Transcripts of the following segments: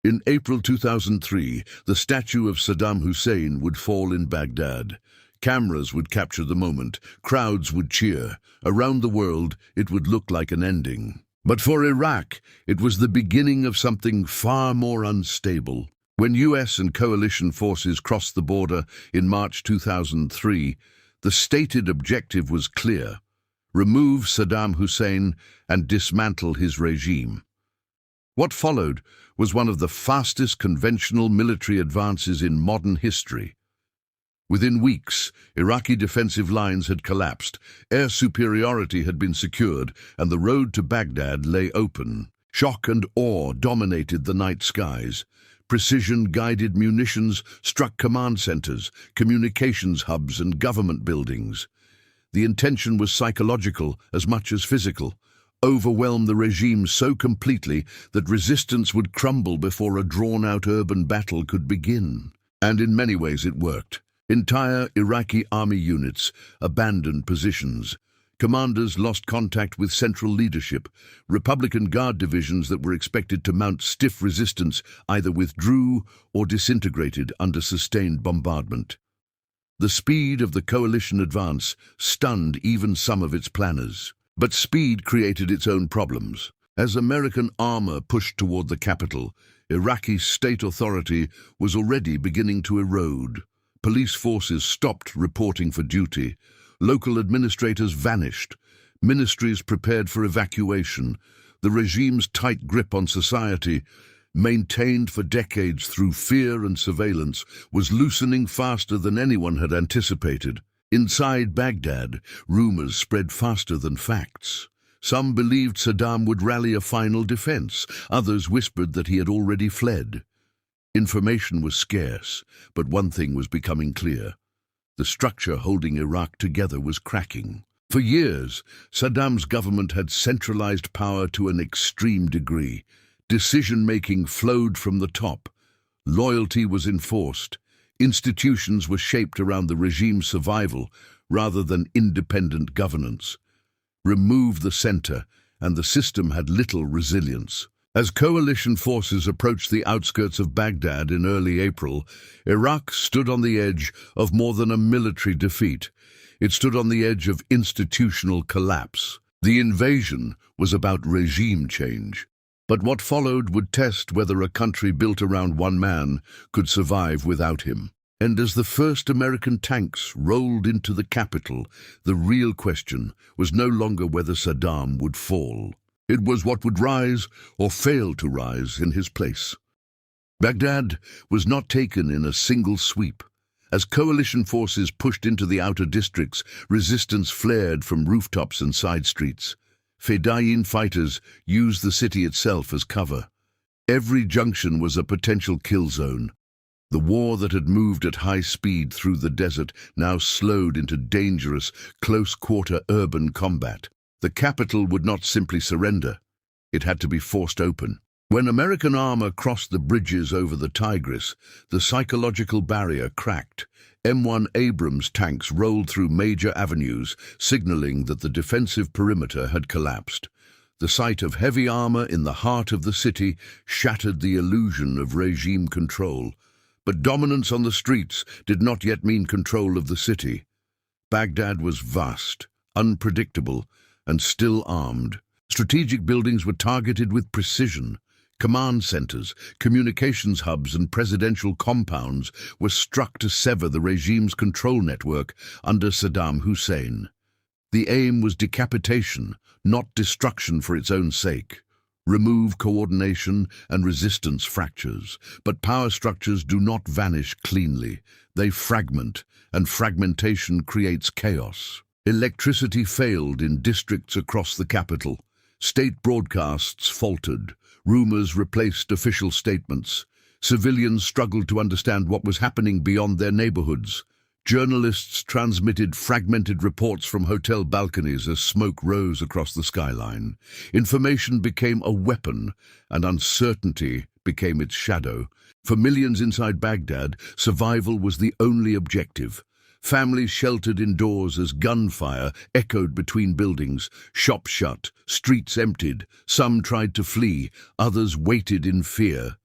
In April 2003, the statue of Saddam Hussein would fall in Baghdad. Cameras would capture the moment, crowds would cheer. Around the world, it would look like an ending. But for Iraq, it was the beginning of something far more unstable. When US and coalition forces crossed the border in March 2003, the stated objective was clear: remove Saddam Hussein and dismantle his regime. What followed was one of the fastest conventional military advances in modern history. Within weeks, Iraqi defensive lines had collapsed, air superiority had been secured, and the road to Baghdad lay open. Shock and awe dominated the night skies. Precision-guided munitions struck command centers, communications hubs, and government buildings. The intention was psychological as much as physical: overwhelm the regime so completely that resistance would crumble before a drawn-out urban battle could begin. And in many ways it worked. Entire Iraqi army units abandoned positions. Commanders lost contact with central leadership. Republican Guard divisions that were expected to mount stiff resistance either withdrew or disintegrated under sustained bombardment. The speed of the coalition advance stunned even some of its planners. But speed created its own problems. As American armor pushed toward the capital, Iraqi state authority was already beginning to erode. Police forces stopped reporting for duty. Local administrators vanished. Ministries prepared for evacuation. The regime's tight grip on society, maintained for decades through fear and surveillance, was loosening faster than anyone had anticipated. Inside Baghdad, rumors spread faster than facts. Some believed Saddam would rally a final defense. Others whispered that he had already fled. Information was scarce, but one thing was becoming clear: the structure holding Iraq together was cracking. For years, Saddam's government had centralized power to an extreme degree. Decision-making flowed from the top. Loyalty was enforced. Institutions were shaped around the regime's survival rather than independent governance. Remove the center, and the system had little resilience. As coalition forces approached the outskirts of Baghdad in early April, Iraq stood on the edge of more than a military defeat. It stood on the edge of institutional collapse. The invasion was about regime change. But what followed would test whether a country built around one man could survive without him. And as the first American tanks rolled into the capital, the real question was no longer whether Saddam would fall. It was what would rise or fail to rise in his place. Baghdad was not taken in a single sweep. As coalition forces pushed into the outer districts, resistance flared from rooftops and side streets. Fedayeen fighters used the city itself as cover. Every junction was a potential kill zone. The war that had moved at high speed through the desert now slowed into dangerous, close-quarter urban combat. The capital would not simply surrender. It had to be forced open. When American armor crossed the bridges over the Tigris, the psychological barrier cracked. M1 Abrams tanks rolled through major avenues, signaling that the defensive perimeter had collapsed. The sight of heavy armor in the heart of the city shattered the illusion of regime control. But dominance on the streets did not yet mean control of the city. Baghdad was vast, unpredictable, and still armed. Strategic buildings were targeted with precision. Command centers, communications hubs, and presidential compounds were struck to sever the regime's control network under Saddam Hussein. The aim was decapitation, not destruction for its own sake. Remove coordination and resistance fractures. But power structures do not vanish cleanly. They fragment, and fragmentation creates chaos. Electricity failed in districts across the capital. State broadcasts faltered. Rumours replaced official statements. Civilians struggled to understand what was happening beyond their neighborhoods. Journalists transmitted fragmented reports from hotel balconies as smoke rose across the skyline. Information became a weapon, and uncertainty became its shadow. For millions inside Baghdad, survival was the only objective. Families sheltered indoors as gunfire echoed between buildings, shops shut, streets emptied. Some tried to flee, others waited in fear.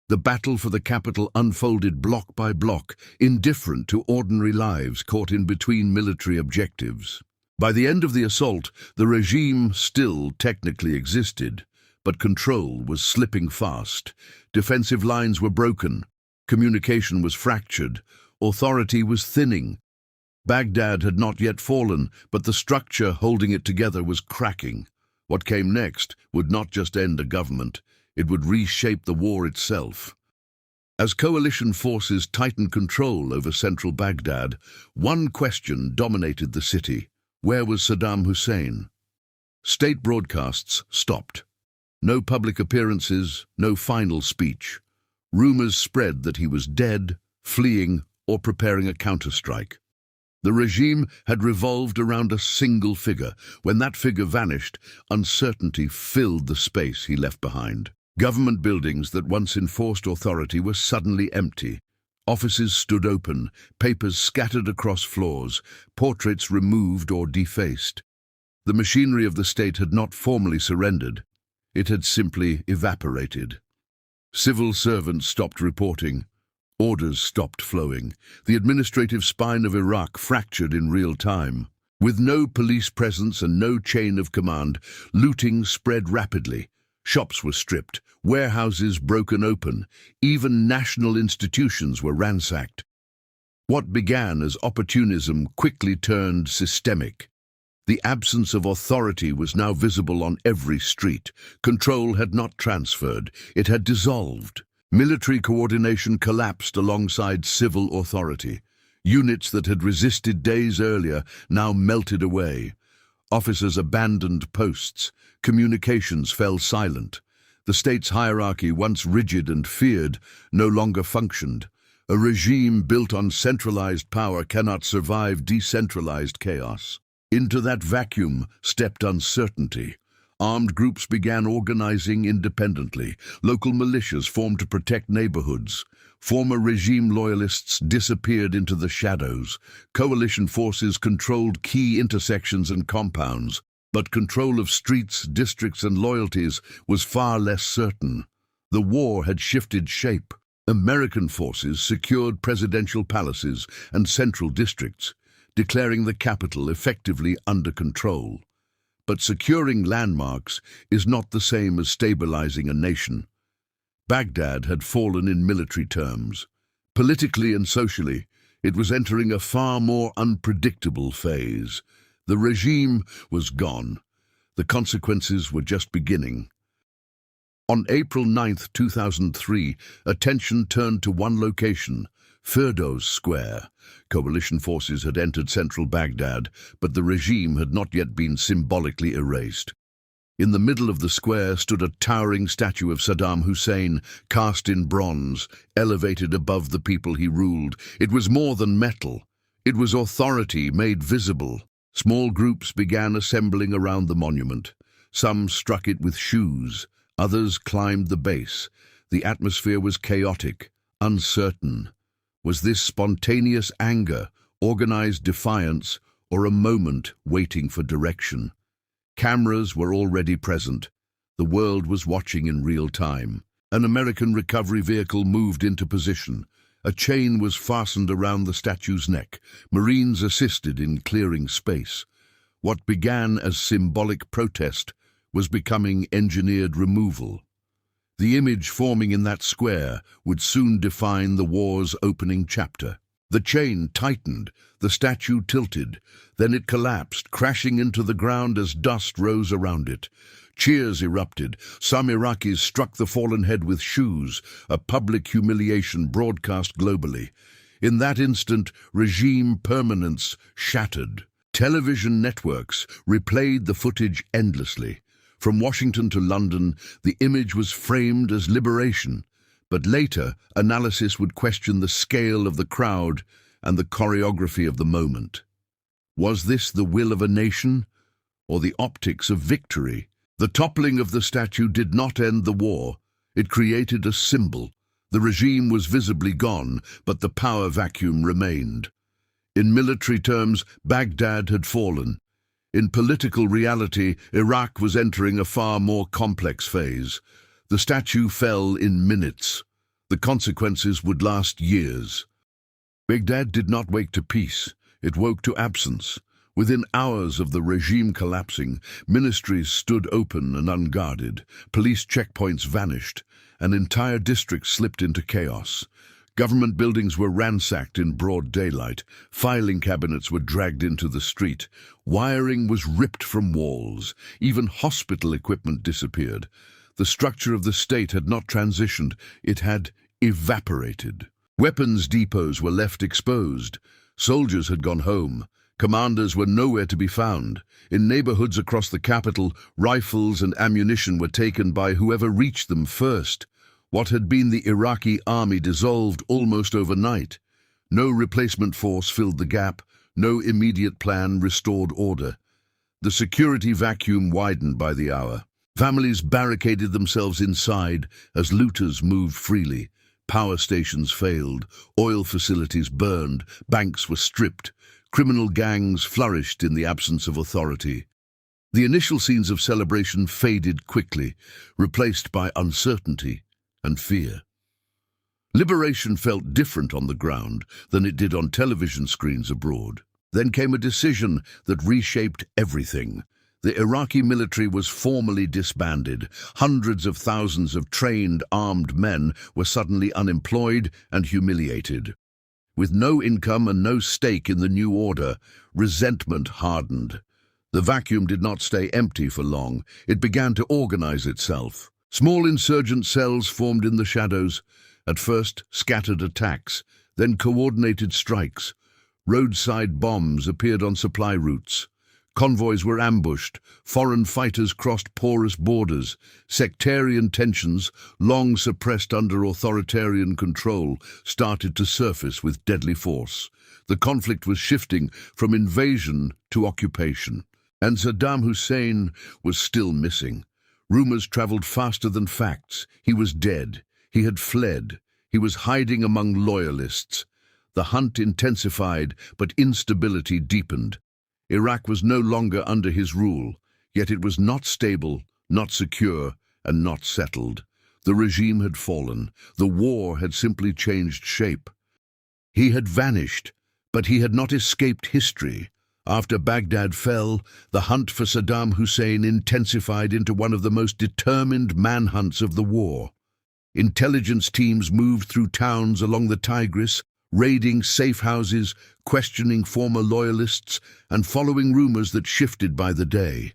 The battle for the capital unfolded block by block, indifferent to ordinary lives caught in between military objectives. By the end of the assault, the regime still technically existed, but control was slipping fast. Defensive lines were broken, communication was fractured, authority was thinning. Baghdad had not yet fallen, but the structure holding it together was cracking. What came next would not just end a government, it would reshape the war itself. As coalition forces tightened control over central Baghdad, one question dominated the city. Where was Saddam Hussein? State broadcasts stopped. No public appearances, no final speech. Rumors spread that he was dead, fleeing, or preparing a counterstrike. The regime had revolved around a single figure. When that figure vanished, uncertainty filled the space he left behind. Government buildings that once enforced authority were suddenly empty. Offices stood open, papers scattered across floors, portraits removed or defaced. The machinery of the state had not formally surrendered. It had simply evaporated. Civil servants stopped reporting. Orders stopped flowing. The administrative spine of Iraq fractured in real time. With no police presence and no chain of command, looting spread rapidly. Shops were stripped, warehouses broken open, even national institutions were ransacked. What began as opportunism quickly turned systemic. The absence of authority was now visible on every street. Control had not transferred, it had dissolved. Military coordination collapsed alongside civil authority. Units that had resisted days earlier now melted away. Officers abandoned posts. Communications fell silent. The state's hierarchy, once rigid and feared, no longer functioned. A regime built on centralized power cannot survive decentralized chaos. Into that vacuum stepped uncertainty. Armed groups began organizing independently. Local militias formed to protect neighborhoods. Former regime loyalists disappeared into the shadows. Coalition forces controlled key intersections and compounds, but control of streets, districts, and loyalties was far less certain. The war had shifted shape. American forces secured presidential palaces and central districts, declaring the capital effectively under control. But securing landmarks is not the same as stabilizing a nation. Baghdad had fallen in military terms. Politically and socially, it was entering a far more unpredictable phase. The regime was gone. The consequences were just beginning. On April 9, 2003, attention turned to one location, Firdos Square. Coalition forces had entered central Baghdad, but the regime had not yet been symbolically erased. In the middle of the square stood a towering statue of Saddam Hussein, cast in bronze, elevated above the people he ruled. It was more than metal. It was authority made visible. Small groups began assembling around the monument. Some struck it with shoes, others climbed the base. The atmosphere was chaotic, uncertain. Was this spontaneous anger, organized defiance, or a moment waiting for direction? Cameras were already present. The world was watching in real time. An American recovery vehicle moved into position. A chain was fastened around the statue's neck. Marines assisted in clearing space. What began as symbolic protest was becoming engineered removal. The image forming in that square would soon define the war's opening chapter. The chain tightened, the statue tilted, then it collapsed, crashing into the ground as dust rose around it. Cheers erupted. Some Iraqis struck the fallen head with shoes, a public humiliation broadcast globally. In that instant, regime permanence shattered. Television networks replayed the footage endlessly. From Washington to London, the image was framed as liberation, but later analysis would question the scale of the crowd and the choreography of the moment. Was this the will of a nation, or the optics of victory? The toppling of the statue did not end the war. It created a symbol. The regime was visibly gone, but the power vacuum remained. In military terms, Baghdad had fallen. In political reality, Iraq was entering a far more complex phase. The statue fell in minutes. The consequences would last years. Baghdad did not wake to peace, it woke to absence. Within hours of the regime collapsing, ministries stood open and unguarded, police checkpoints vanished, and entire districts slipped into chaos. Government buildings were ransacked in broad daylight, filing cabinets were dragged into the street, wiring was ripped from walls, even hospital equipment disappeared. The structure of the state had not transitioned, it had evaporated. Weapons depots were left exposed. Soldiers had gone home. Commanders were nowhere to be found. In neighborhoods across the capital, rifles and ammunition were taken by whoever reached them first. What had been the Iraqi army dissolved almost overnight. No replacement force filled the gap, no immediate plan restored order. The security vacuum widened by the hour. Families barricaded themselves inside as looters moved freely. Power stations failed, oil facilities burned, banks were stripped, criminal gangs flourished in the absence of authority. The initial scenes of celebration faded quickly, replaced by uncertainty and fear. Liberation felt different on the ground than it did on television screens abroad. Then came a decision that reshaped everything. The Iraqi military was formally disbanded. Hundreds of thousands of trained, armed men were suddenly unemployed and humiliated. With no income and no stake in the new order, resentment hardened. The vacuum did not stay empty for long. It began to organize itself. Small insurgent cells formed in the shadows. At first, scattered attacks, then coordinated strikes. Roadside bombs appeared on supply routes. Convoys were ambushed, foreign fighters crossed porous borders, sectarian tensions, long suppressed under authoritarian control, started to surface with deadly force. The conflict was shifting from invasion to occupation, and Saddam Hussein was still missing. Rumors traveled faster than facts. He was dead. He had fled. He was hiding among loyalists. The hunt intensified, but instability deepened. Iraq was no longer under his rule, yet it was not stable, not secure, and not settled. The regime had fallen. The war had simply changed shape. He had vanished, but he had not escaped history. After Baghdad fell, the hunt for Saddam Hussein intensified into one of the most determined manhunts of the war. Intelligence teams moved through towns along the Tigris, raiding safe houses, questioning former loyalists, and following rumors that shifted by the day.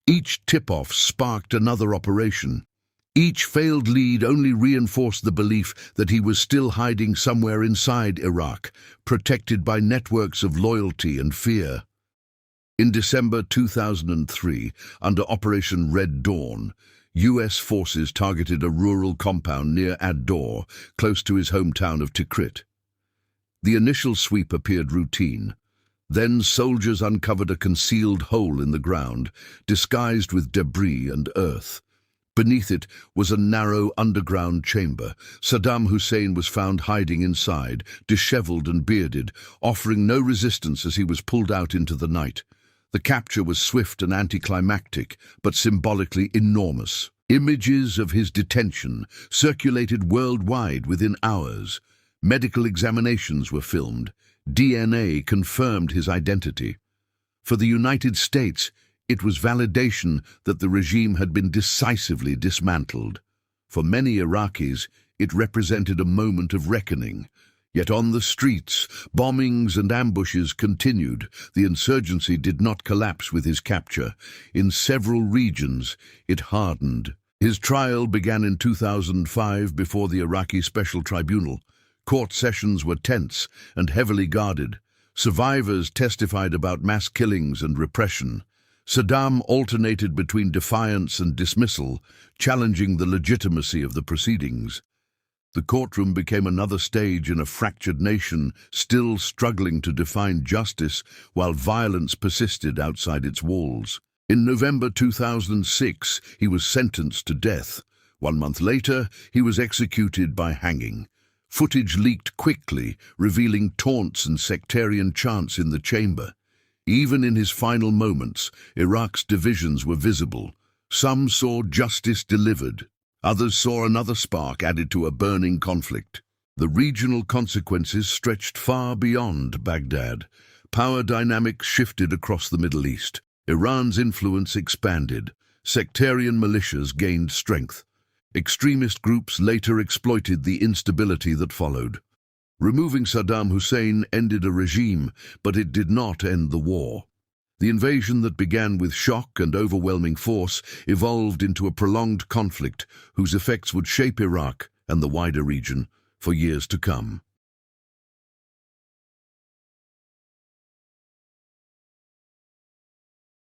Each tip-off sparked another operation. Each failed lead only reinforced the belief that he was still hiding somewhere inside Iraq, protected by networks of loyalty and fear. In December 2003, under Operation Red Dawn, U.S. forces targeted a rural compound near Ad-Dor, close to his hometown of Tikrit. The initial sweep appeared routine. Then soldiers uncovered a concealed hole in the ground, disguised with debris and earth. Beneath it was a narrow underground chamber. Saddam Hussein was found hiding inside, disheveled and bearded, offering no resistance as he was pulled out into the night. The capture was swift and anticlimactic, but symbolically enormous. Images of his detention circulated worldwide within hours. Medical examinations were filmed. DNA confirmed his identity. For the United States, it was validation that the regime had been decisively dismantled. For many Iraqis, it represented a moment of reckoning. Yet on the streets, bombings and ambushes continued. The insurgency did not collapse with his capture. In several regions, it hardened. His trial began in 2005 before the Iraqi Special Tribunal. Court sessions were tense and heavily guarded. Survivors testified about mass killings and repression. Saddam alternated between defiance and dismissal, challenging the legitimacy of the proceedings. The courtroom became another stage in a fractured nation, still struggling to define justice while violence persisted outside its walls. In November 2006, he was sentenced to death. 1 month later, he was executed by hanging. Footage leaked quickly, revealing taunts and sectarian chants in the chamber. Even in his final moments, Iraq's divisions were visible. Some saw justice delivered, Others saw another spark added to a burning conflict. The regional consequences stretched far beyond Baghdad. Power dynamics shifted across the Middle East. Iran's influence expanded. Sectarian militias gained strength. Extremist groups later exploited the instability that followed. Removing Saddam Hussein ended a regime, but it did not end the war. The invasion that began with shock and overwhelming force evolved into a prolonged conflict whose effects would shape Iraq and the wider region for years to come.